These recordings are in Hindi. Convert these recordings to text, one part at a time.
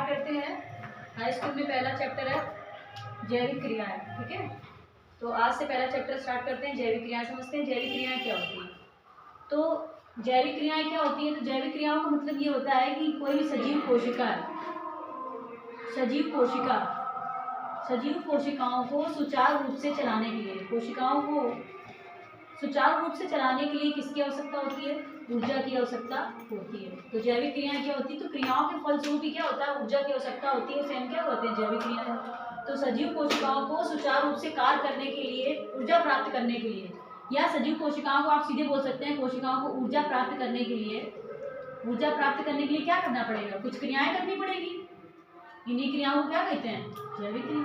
स्टार्ट करते हैं। हाई स्कूल में पहला चैप्टर है जैविक क्रियाएं, ठीक है। तो आज से पहला चैप्टर स्टार्ट करते हैं, जैविक क्रियाएं समझते हैं। जैविक क्रियाएं क्या होती हैं? तो जैविक क्रियाएं क्या होती हैं? तो जैविक क्रियाओं का मतलब ये होता है कि कोई भी सजीव कोशिकाओं को सुचारू रूप से चलाने के लिए, कोशिकाओं को सुचारू रूप से चलाने के लिए किसकी आवश्यकता होती है? ऊर्जा की आवश्यकता होती है। तो जैविक क्रियाएं क्या होती है? तो क्रियाओं के फलस्वरूप ही क्या होता है? ऊर्जा की आवश्यकता होती है, उसे हम क्या कहते हैं? जैविक क्रियाएं। तो सजीव कोशिकाओं को सुचारू रूप से कार्य करने के लिए, ऊर्जा प्राप्त करने के लिए, या सजीव कोशिकाओं को आप सीधे बोल सकते हैं कोशिकाओं को ऊर्जा प्राप्त करने के लिए क्या करना पड़ेगा? कुछ क्रियाएं करनी पड़ेगी। इन्हीं क्रियाओं को क्या कहते हैं? जैविक क्रिया।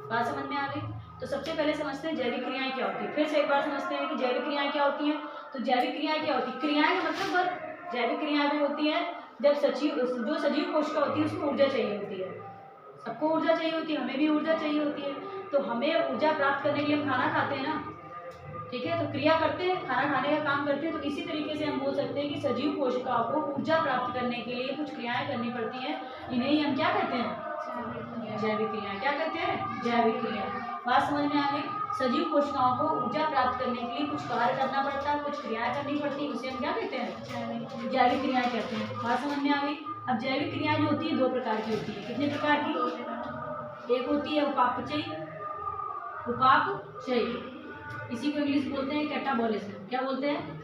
बात समझ में आ गई? तो सबसे पहले समझते हैं जैविक क्रियाएं क्या होती है। फिर से एक बार समझते हैं कि जैविक क्रियाएं क्या होती हैं। तो जैविक क्रियाएं क्या होती है? क्रियाएं का मतलब जैविक क्रियाएं भी होती हैं जब जो सजीव कोशिका होती है उसको ऊर्जा चाहिए होती है। सबको ऊर्जा चाहिए होती है, हमें भी ऊर्जा चाहिए होती है। तो हमें ऊर्जा प्राप्त करने के लिए हम खाना खाते हैं ना, ठीक है। तो क्रिया करते हैं, खाना खाने का काम करते हैं। तो इसी तरीके से हम बोल सकते हैं कि सजीव कोशिकाओं को ऊर्जा प्राप्त करने के लिए कुछ क्रियाएं करनी पड़ती हैं। इन्हें ही हम क्या कहते हैं? जैविक क्रियाएं। क्या कहते हैं? जैविक क्रिया। बात समझ में आ गई? सजीव कोशिकाओं को ऊर्जा प्राप्त करने के लिए कुछ कार्य करना पड़ता है, कुछ क्रियाएं करनी पड़ती है, उसे हम क्या कहते हैं? जैविक क्रियाएं कहते हैं। बात समझ में आ गई? अब जैविक क्रियाएं जो होती है दो प्रकार की होती है। कितने प्रकार की? एक होती है उपापचयी, इसी को इंग्लिश बोलते हैं कैटाबॉलिज्म। क्या बोलते हैं?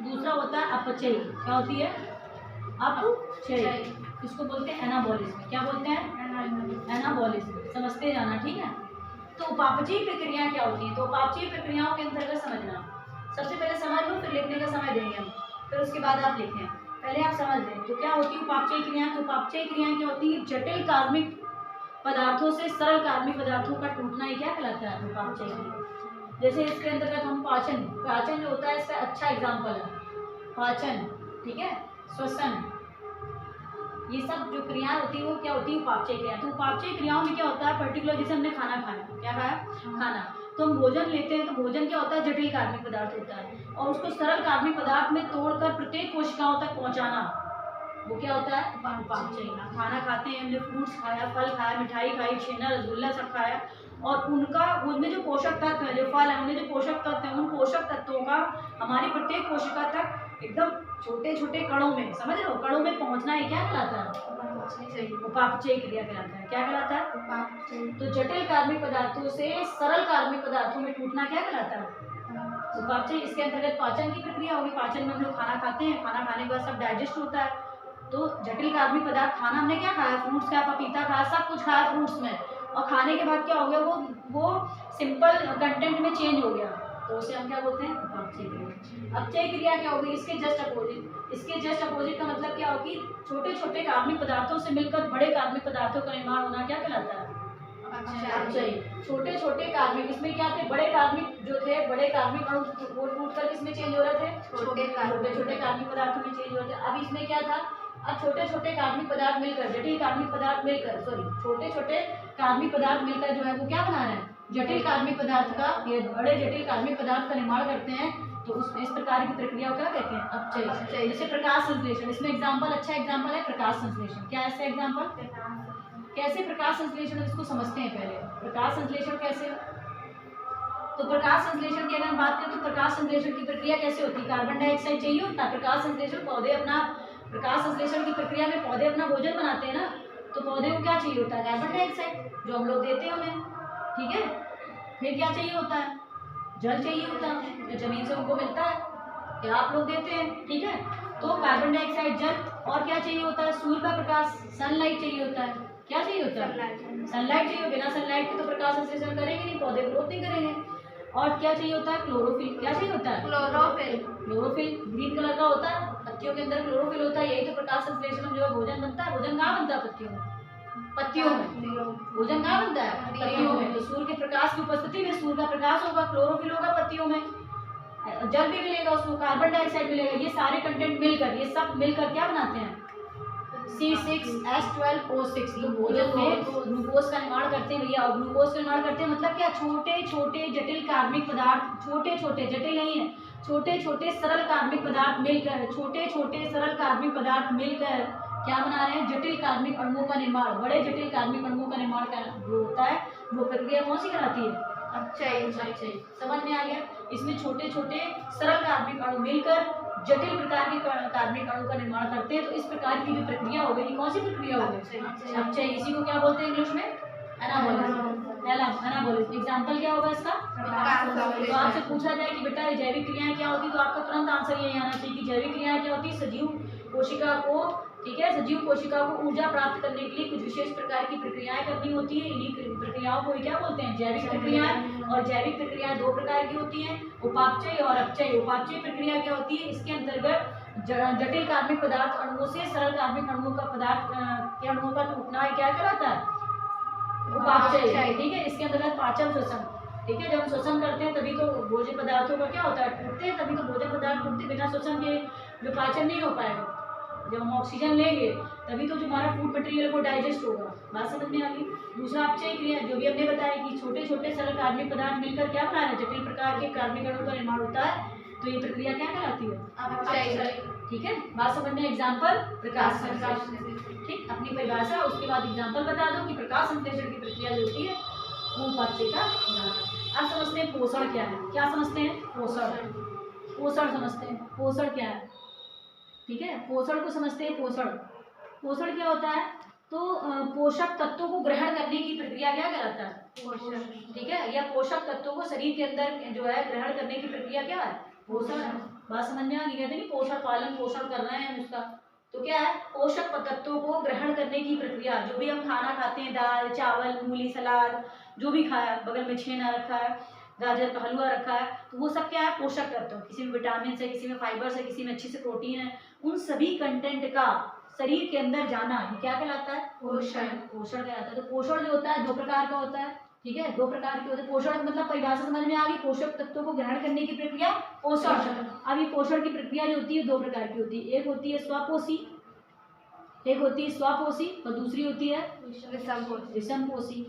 दूसरा होता है अपचयी। क्या होती है? अपचयी। इसको बोलते हैं एनाबॉलिज्म। क्या बोलते हैं? एनाबॉलिज्म। समझते जाना, ठीक है। तो उपापचयी प्रक्रिया क्या होती है? तो उपापचयी प्रक्रियाओं के अंतर्गत समझना। सबसे पहले समझ लो, फिर लिखने का समय देंगे हम, फिर उसके बाद आप लिखें। पहले आप समझ लें तो क्या होती है उपापचयी क्रियाएं। तो उपापचयी क्रियाएं क्या होती है? जटिल कार्बनिक पदार्थों से सरल कार्बनिक पदार्थों का टूटना ही क्या कहलाता है? उपापचयी क्रिया। जैसे इसके अंतर्गत हम पाचन जो होता है इसका अच्छा एग्जाम्पल है पाचन, ठीक है, श्वसन, ये सब जो क्रियाएं होती है वो क्या होती है? उपापचयी क्रिया। तो उपापचयी क्रियाओं में क्या होता है? पर्टिकुलर जैसे हमने खाना खाया, क्या खाया? खाना। तो हम भोजन लेते हैं, तो भोजन क्या होता है? जटिल कार्बनिक पदार्थ होता है, और उसको सरल कार्बनिक पदार्थ में तोड़कर प्रत्येक कोशिकाओं तक पहुंचाना, वो क्या होता है? उपापचयी। खाना खाते हैं, हमने फ्रूट्स खाया, फल खाया, मिठाई खाई, छेना, रसगुल्ला सब खाया, और उनमें जो पोषक तत्व है, जो फल है उनमें जो पोषक तत्व है, उन पोषक तत्वों का हमारी प्रत्येक कोशिका तक एकदम छोटे छोटे कणों में, समझ रहे हो, कणों में पहुंचना ही क्या कहलाता है? उपापचयी क्रिया कहलाता है। क्या कहलाता है? उपापचयी। तो जटिल कार्बनिक पदार्थों से सरल कार्बनिक पदार्थों में टूटना क्या कहलाता है? उपापचयी। इसके अंतर्गत पाचन की प्रक्रिया होगी। पाचन में हम लोग खाना खाते हैं, खाना खाने के बाद सब डाइजेस्ट होता है। तो जटिल कार्बनिक पदार्थ, खाना हमने क्या खाया? फ्रूट्स खाया, पपीता खाया, सब कुछ खाया फ्रूट्स में, और खाने के बाद क्या हो गया? वो सिंपल कंटेंट में चेंज हो गया, तो उसे हम क्या बोलते हैं? अपचयी क्रिया। अपचयी क्रिया क्या होगी? इसके जस्ट अपोजिट का मतलब क्या होगी? छोटे छोटे कार्बनिक पदार्थों से मिलकर बड़े कार्बनिक पदार्थों का निर्माण होना क्या कहलाता है? अपचयी। छोटे छोटे कार्बनिक, इसमें क्या थे? बड़े कार्बनिक जो थे, बड़े कार्बनिक अणु वो टूटकर किसमें चेंज हो रहे थे? छोटे छोटे कार्बनिक पदार्थों में चेंज हो रहे थे। अब इसमें क्या था? अब छोटे छोटे कार्बनिक पदार्थ मिलकर, जटिल कार्बनिक पदार्थ मिलकर, छोटे छोटे कार्बनिक पदार्थ मिलकर जो है वो क्या बना रहे हैं? जटिल कार्बनिक पदार्थ का, ये बड़े जटिल कार्बनिक पदार्थ का निर्माण करते हैं। तो इस प्रकार की प्रक्रिया को क्या कहते हैं? अपचयी। जैसे प्रकाश संश्लेषण, इसमें अच्छा एग्जाम्पल है प्रकाश संश्लेषण। क्या है इसका एग्जाम्पल? कैसे प्रकाश संश्लेषण, इसको समझते हैं पहले। प्रकाश संश्लेषण कैसे? तो प्रकाश संश्लेषण की अगर हम बात करें तो प्रकाश संश्लेषण की प्रक्रिया कैसे होती है? कार्बन डाइऑक्साइड चाहिए होता है। प्रकाश संश्लेषण की प्रक्रिया में पौधे अपना भोजन बनाते हैं ना, तो पौधे को क्या चाहिए होता है? कार्बन डाइऑक्साइड, जो हम लोग देते हैं उन्हें, ठीक है। फिर क्या चाहिए होता है? जल चाहिए होता है, जो जमीन से उनको मिलता है, क्या आप लोग देते हैं, ठीक है। तो कार्बन डाइऑक्साइड, जल, और क्या चाहिए होता है? सूर्य का प्रकाश, सनलाइट चाहिए होता है। क्या चाहिए होता है? सनलाइट चाहिए। बिना सनलाइट के तो प्रकाश संश्लेषण करेंगे नहीं, पौधे ग्रोथ नहीं करेंगे। और क्या चाहिए होता है? क्लोरोफिल। क्या चाहिए होता है? क्लोरोफिल ग्रीन कलर का होता है, पत्तियों के अंदर क्लोरोफिल होता है। यही तो प्रकाश संश्लेषण में जो है भोजन बनता है। भोजन कहाँ बनता है? पत्तियों में। भोजन कहाँ बनता है? पत्तियों में। तो सूर्य के प्रकाश की उपस्थिति में सूर्य का प्रकाश होगा, क्लोरोफिल होगा पत्तियों में, जल भी मिलेगा उसको, कार्बन डाइऑक्साइड मिलेगा। ये सारे कंटेंट मिलकर, ये सब मिलकर क्या बनाते हैं? C6H12O6। तो भोजन में ग्लूकोज का निर्माण करते हैं भैया। और ग्लूकोज का निर्माण करते हैं मतलब क्या? छोटे छोटे जटिल कार्बनिक पदार्थ, छोटे छोटे, जटिल नहीं है, छोटे छोटे सरल कार्बनिक पदार्थ मिलकर, क्या बना रहे हैं? जटिल कार्बनिक अणुओं का निर्माण, बड़े जटिल कार्बनिक अणुओं का निर्माण का जो होता है वो प्रक्रिया कौन सी कराती है? अपचयी। समझ में आ गया? इसमें छोटे छोटे सरल कार्बनिक अणु मिलकर जटिल प्रकार के कार्बनिक अणु का निर्माण करते हैं। तो इस प्रकार की जो प्रक्रिया हो गई, कौन सी प्रक्रिया हो गई? अपचयी। इसी को क्या बोलते हैं इंग्लिश में? एनाबॉलिज्म। एग्जाम्पल क्या होगा इसका? तो आपसे पूछा जाए कि बेटा जैविक क्रियाएं क्या होती, तो आपका तुरंत आंसर यही आना चाहिए कि जैविक क्रियाएं क्या होती है? सजीव कोशिका को, ठीक है, सजीव कोशिका को ऊर्जा प्राप्त करने के लिए कुछ विशेष प्रकार की प्रक्रियाएं करनी होती है। इन्हीं प्रक्रियाओं को क्या बोलते हैं? जैविक प्रक्रियाएं। और जैविक प्रक्रियाएं दो प्रकार की होती हैं, उपापचयी और अपचयी। उपापचयी प्रक्रिया क्या होती है? इसके अंतर्गत जटिल कार्बनिक पदार्थ अणुओं से सरल कार्बनिक अणुओं का पदार्थ के अणुओं का टूटना क्या कहलाता है? उपापचयी। ठीक है, इसके अंतर्गत पाचन शोषण, ठीक है, जब हम शोषण करते हैं तभी तो भोज्य पदार्थों का क्या होता है? टूटते हैं, तभी तो भोजन पदार्थ टूटते। बिना शोषण के जो पाचन नहीं हो पाएगा, जब हम ऑक्सीजन लेंगे तभी तो जो हमारा फूड मटेरियल वो डाइजेस्ट होगा। बात समझ में आ गई? दूसरा अपचयी क्रिया जो भी हमने बताया कि छोटे छोटे सरल कार्बनिक पदार्थ मिलकर क्या बना रहे हैं? जटिल प्रकार के कार्बनिक अणु का निर्माण होता है। तो ये प्रक्रिया क्या कहलाती है? अपचयी। ठीक है, बात समझ में? एग्जाम्पल प्रकाश संश्लेषण। ठीक, अपनी परिभाषा उसके बाद एग्जाम्पल बता दो कि प्रकाश संश्लेषण की प्रक्रिया जो होती है वो उपापचयी का उदाहरण। अब समझते हैं पोषण क्या है। क्या समझते हैं? पोषण। पोषण समझते हैं, पोषण क्या है? ठीक है, पोषण को समझते हैं। पोषण, पोषण क्या होता है? तो पोषक तत्वों को ग्रहण करने की प्रक्रिया क्या कहलाता है? पोषण। ठीक है, या पोषक तत्वों को शरीर के अंदर जो है ग्रहण करने की प्रक्रिया क्या है? पोषण। बात समझ में आ गई? कहते हैं पोषण पालन पोषण कर रहे हैं हम उसका, तो क्या है? पोषक तत्वों को ग्रहण करने की प्रक्रिया। जो भी हम खाना खाते हैं, दाल चावल मूली सलाद जो भी खाया, बगल में छेना रखा है, गाजर का हलवा रखा है, तो वो सब क्या है? पोषक तत्व। किसी में विटामिन है, किसी में फाइबर है, किसी में अच्छी से प्रोटीन है। उन सभी कंटेंट का शरीर के अंदर जाना ये क्या कहलाता है? पोषण। पोषण कहलाता है। तो पोषण जो होता है दो प्रकार का होता है। ठीक है, दो प्रकार के होते हैं। पोषण मतलब परिभाषा समझ में आ गई? पोषक तत्वों को ग्रहण करने की प्रक्रिया पोषण। अब ये पोषण की प्रक्रिया जो होती है दो प्रकार की होती है। एक होती है स्वपोषी, एक होती है स्वपोषी और दूसरी होती है विषमपोषी।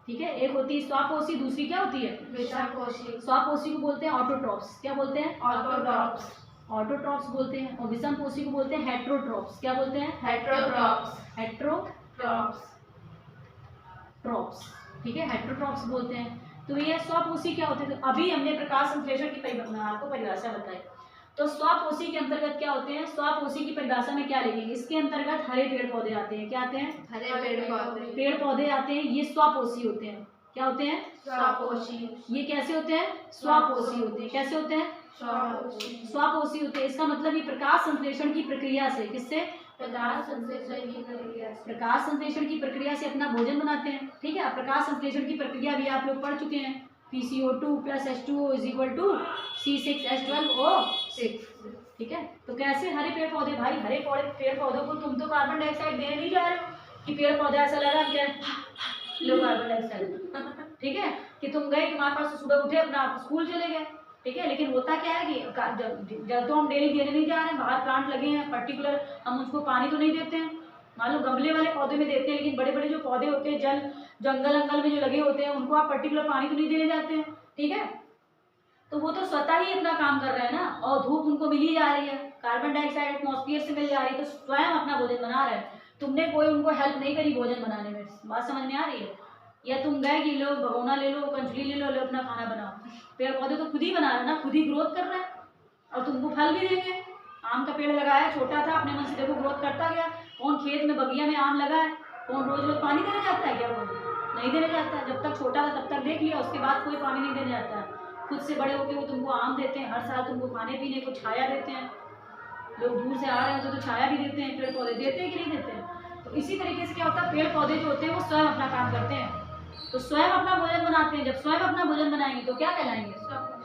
ठीक है, एक होती है स्वपोषी, दूसरी क्या होती है? विषमपोषी। स्वपोषी को बोलते हैं ऑटोट्रॉप्स। क्या बोलते हैं? ऑटोट्रॉप्स। ऑटोट्रॉप्स बोलते हैं। और विषमपोषी को बोलते हैं हेट्रोट्रॉप्स। क्या बोलते हैं? हेट्रोट्रॉप्स। Heterotrophs trophs. ठीक है, हेट्रोट्रॉप्स बोलते हैं। तो ये स्वपोषी क्या होते हैं? तो अभी हमने प्रकाश संश्लेषण की आपको परिभाषा बताई। तो स्वपोषी के अंतर्गत क्या होते हैं? स्वपोषी की परिभाषा में क्या लिखेंगे? इसके अंतर्गत हरे पेड़ पौधे आते हैं। क्या आते हैं? हरे पेड़ पौधे। पेड़ पौधे आते हैं, ये स्वपोषी होते हैं। क्या होते हैं? स्वपोषी। ये कैसे होते हैं? स्वपोषी होते हैं। कैसे होते हैं? स्वपोषी होते हैं। इसका मतलब ये प्रकाश संश्लेषण की प्रक्रिया से, किससे? प्रकाश संश्लेषण की प्रक्रिया। प्रकाश संश्लेषण की प्रक्रिया से अपना भोजन बनाते हैं। ठीक है, प्रकाश संश्लेषण की प्रक्रिया भी आप लोग पढ़ चुके हैं। PCO2 + H2O = C6H12O6। ठीक है, तो कैसे हरे पेड़ पौधे? भाई हरे पेड़ पौधों को तुम तो कार्बन डाइऑक्साइड देने नहीं जा रहे हो कि पेड़ पौधे ऐसा लगा क्या लो कार्बन डाइऑक्साइड। ठीक है, कि तुम गए, तुम्हारे पास सुबह उठे अपना स्कूल चले गए। ठीक है, लेकिन होता क्या है कि जल तो हम डेली देने नहीं जा रहे हैं, बाहर प्लांट लगे हैं पर्टिकुलर, हम उसको पानी तो नहीं देते हैं। मान लो गमले वाले पौधे में देते हैं, लेकिन बड़े बड़े जो पौधे होते हैं जंगल में जो लगे होते हैं उनको आप पर्टिकुलर पानी तो नहीं देने जाते हैं। ठीक है, तो वो तो स्वतः ही अपना काम कर रहे हैं ना, और धूप उनको मिल ही जा रही है, कार्बन डाइऑक्साइड एटमॉस्फेयर से मिल जा रही है, तो स्वयं अपना भोजन बना रहे हैं। तुमने कोई उनको हेल्प नहीं करी भोजन बनाने में। बात समझ में आ रही है? या तुम गए कि लो भगोना ले लो, कंचली ले लो अपना खाना बनाओ। पेड़ पौधे तो खुद ही बना रहे ना, खुद ही ग्रोथ कर रहे हैं और तुमको फल भी देंगे। आम का पेड़ लगाया, छोटा था, अपने मन से देखो ग्रोथ करता गया। कौन खेत में बगिया में आम लगा है, कौन रोज रोज पानी देने जाता है? क्या नहीं देने जाता है। जब तक छोटा था तब तक देख लिया, उसके बाद कोई पानी नहीं देने जाता है। खुद से बड़े होकर वो तुमको आम देते हैं, हर साल तुमको खाने पीने को छाया देते हैं। लोग दूर से आ रहे हैं तो छाया भी देते हैं। पेड़ पौधे देते हैं कि नहीं देते हैं? तो इसी तरीके से क्या होता है, पेड़ पौधे जो होते हैं वो स्वयं अपना काम करते हैं, तो स्वयं अपना भोजन बनाते हैं। जब स्वयं अपना भोजन बनाएंगे तो क्या कहलाएंगे?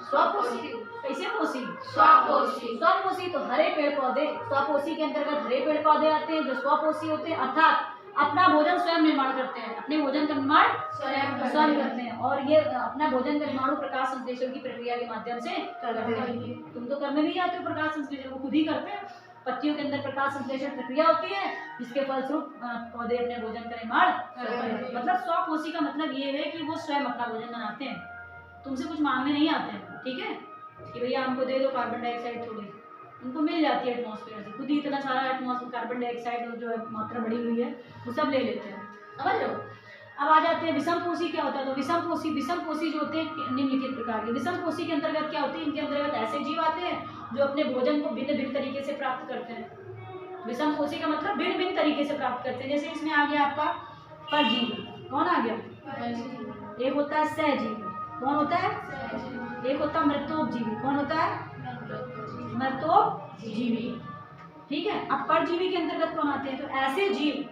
स्वपोषी। कैसे पोषी? स्वपोषी। स्वपोषी तो हरे पेड़ पौधे, स्वपोषी के अंतर्गत हरे पेड़ पौधे आते हैं जो स्वपोषी होते हैं, अर्थात अपना भोजन स्वयं निर्माण करते हैं। अपने भोजन का निर्माण स्वयं करते हैं, और ये अपना भोजन का निर्माण प्रकाश संश्लेषण की प्रक्रिया के माध्यम से करते हैं। तुम तो करने नहीं आते हो प्रकाश संश्लेषण, वो खुद ही करते हैं। पत्तियों के अंदर प्रकाश संश्लेषण प्रक्रिया होती है, जिसके फलस्वरूप पौधे अपने भोजन का निर्माण करते हैं। मतलब स्वपोषी का मतलब ये है कि वो स्वयं अपना भोजन बनाते हैं, तुमसे कुछ मांगने नहीं आते हैं। ठीक है, कि भैया हमको दे दो कार्बन डाइऑक्साइड थोड़ी, उनको मिल जाती है एटमॉस्फेयर से, खुद ही इतना सारा एटमॉस्फेयर कार्बन डाइऑक्साइड जो है मात्रा बढ़ी हुई है वो सब ले लेते हैं, समझ लो। अब आ जाते हैं विषमपोषी क्या होता है। तो विषमपोषी जो होते हैं निम्नलिखित प्रकार के। विषमपोषी के अंतर्गत क्या होते हैं, इनके अंतर्गत ऐसे जीव आते हैं जो अपने भोजन को भिन्न भिन्न तरीके से प्राप्त करते हैं। विषमपोषी का मतलब भिन्न भिन्न तरीके से प्राप्त करते हैं। जैसे इसमें आ गया आपका परजीवी, कौन आ गया, एक होता है सहजीवी, कौन होता है, एक होता है मृतोपजीवी, कौन होता है, मृतोपजीवी, ठीक है। अब परजीवी के अंतर्गत कौन आते हैं, तो ऐसे जीव,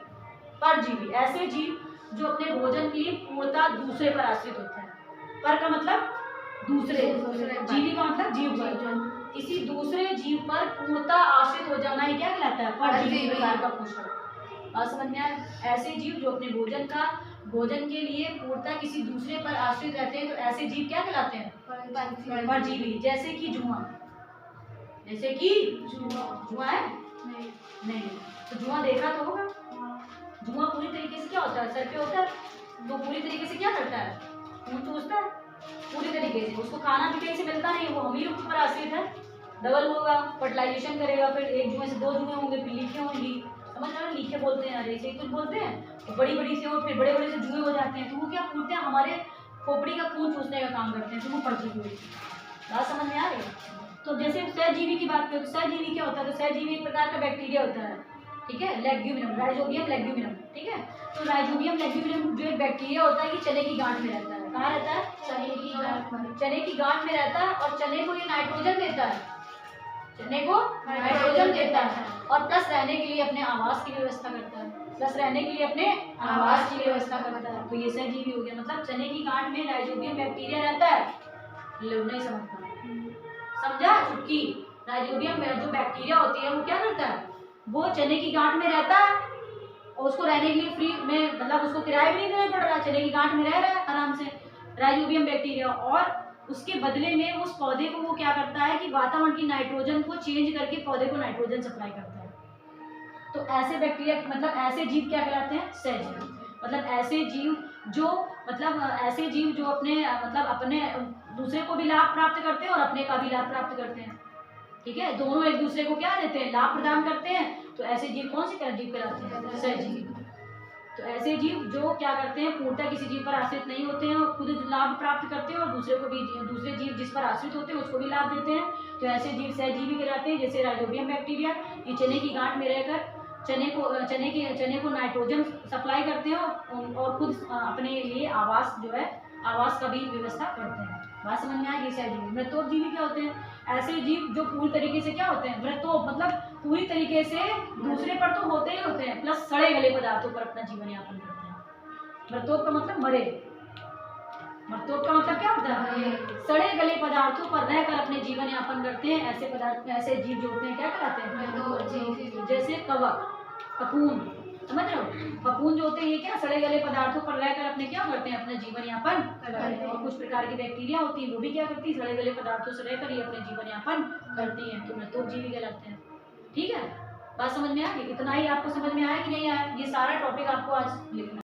परजीवी ऐसे जीव जो अपने भोजन के लिए पूर्णतः दूसरे पर आश्रित होते हैं। पर का मतलब दूसरे, जीवी का मतलब जीव पर, किसी दूसरे जीव पर पूर्णतः आश्रित हो जाना ही क्या कहलाता है, परजीवी प्रकार का पोषण। और समझ में आया, ऐसे जीव जो अपने भोजन के लिए पूर्णतः किसी दूसरे पर आश्रित रहते हैं, तो ऐसे जीव क्या कहलाते हैं, परजीवी। जैसे कि जुआ, जैसे कि जुआ है नहीं, तो जुआ देखा तो होगा। जुआ पूरी तरीके से क्या होता है, सर पे होता है, तो पूरी तरीके से क्या करता है, खून चूसता है पूरी तरीके से, उसको खाना भी कहीं से मिलता नहीं, वो अमीर पर आश्रित है। डबल होगा, फर्टिलाइजेशन करेगा, फिर एक जुए से 2 जुए होंगे, फिर लीखें होंगी, समझ रहे हो, लीखें बोलते हैं, अरे से कुछ बोलते हैं, तो बड़ी बड़ी से और फिर बड़े बड़े से जुए हो जाते हैं, तो वो क्या पूछते हैं, हमारे खोपड़ी का खून चूसने का काम करते हैं, तो वो परजीवी हुई। बात समझ में आ रही है। तो जैसे सहजीवी की बात करें तो सहजीवी क्या होता है, तो सहजीवी एक प्रकार का बैक्टीरिया होता है, ठीक है, लेग्यूमिनम, राइजोबियम लेग्यूमिनम, ठीक है। तो राइजोबियम लेग्यूमिनम जो एक बैक्टीरिया होता है, ये चने की गांठ में रहता है। कहाँ रहता है, चने की गांठ में रहता है, और चने को ये नाइट्रोजन देता है, चने को नाइट्रोजन देता है, और प्लस रहने के लिए अपने आवास की व्यवस्था करता है, प्लस रहने के लिए अपने आवास की व्यवस्था करता है। तो ये सहजीवी हो गया, मतलब चने की गांठ में राइजोबियम बैक्टीरिया रहता है। लोग नहीं समझता, समझा, चुटकी। राइजोबियम में जो बैक्टीरिया होती है वो क्या करता है, वो चने की गांठ में रहता है, और उसको रहने के लिए फ्री में, मतलब उसको किराया भी नहीं देना पड़ रहा, चने की गांठ में रह रहा है आराम से राइजोबियम बैक्टीरिया। और उसके बदले में उस पौधे को वो क्या करता है कि वातावरण की नाइट्रोजन को चेंज करके पौधे को नाइट्रोजन सप्लाई करता है। तो ऐसे बैक्टीरिया, मतलब ऐसे जीव क्या कहलाते हैं, सहजीवी। मतलब ऐसे जीव जो, मतलब ऐसे जीव जो अपने, मतलब अपने दूसरे को भी लाभ प्राप्त करते हैं और अपने का भी लाभ प्राप्त करते हैं, ठीक है, दोनों एक दूसरे को क्या देते हैं, लाभ प्रदान करते हैं। तो ऐसे जीव कौन से जीव कहलाते हैं, सहजीवी। तो ऐसे जीव जो क्या करते हैं, पूर्णतः किसी जीव पर आश्रित नहीं होते हैं और खुद लाभ प्राप्त करते हैं, और दूसरे को भी, दूसरे जीव जिस पर आश्रित होते हैं उसको भी लाभ देते हैं, तो ऐसे जीव सहजीवी कहलाते हैं। जैसे राइजोबियम बैक्टीरिया, ये चने की गांठ में रहकर चने को नाइट्रोजन सप्लाई करते हैं, और खुद अपने लिए आवास जो है, आवास का भी व्यवस्था करते हैं। बात समझ में आएगी। सहजीवी। मृतोपजीवी क्या होते हैं, ऐसे जीव जो पूरी तरीके से क्या होते हैं, मृतोप मतलब पूरी तरीके से दूसरे पर तो होते ही होते हैं, प्लस सड़े गले पदार्थों पर अपना जीवन यापन करते हैं। मृतोप का मतलब मरे, मृतोप का मतलब क्या होता है, सड़े गले पदार्थों पर रहकर अपने जीवन यापन करते हैं। ऐसे पदार्थ, ऐसे जीव जो होते हैं क्या कहलाते हैं, जैसे कवक, कपून, समझ रहे हो, कपून जो होते हैं ये क्या, सड़े गले पदार्थों पर रहकर अपने क्या करते हैं, अपना जीवन यापन करते हैं। और कुछ प्रकार की बैक्टीरिया होती है वो भी क्या करती है, सड़े गले पदार्थों से रहकर ही अपने जीवन यापन करती हैं, तो मृतोपजीवी कहलाते हैं। ठीक है, बात समझ में आ गई। इतना ही आपको समझ में आया कि नहीं आया, ये सारा टॉपिक आपको आज लिखना है।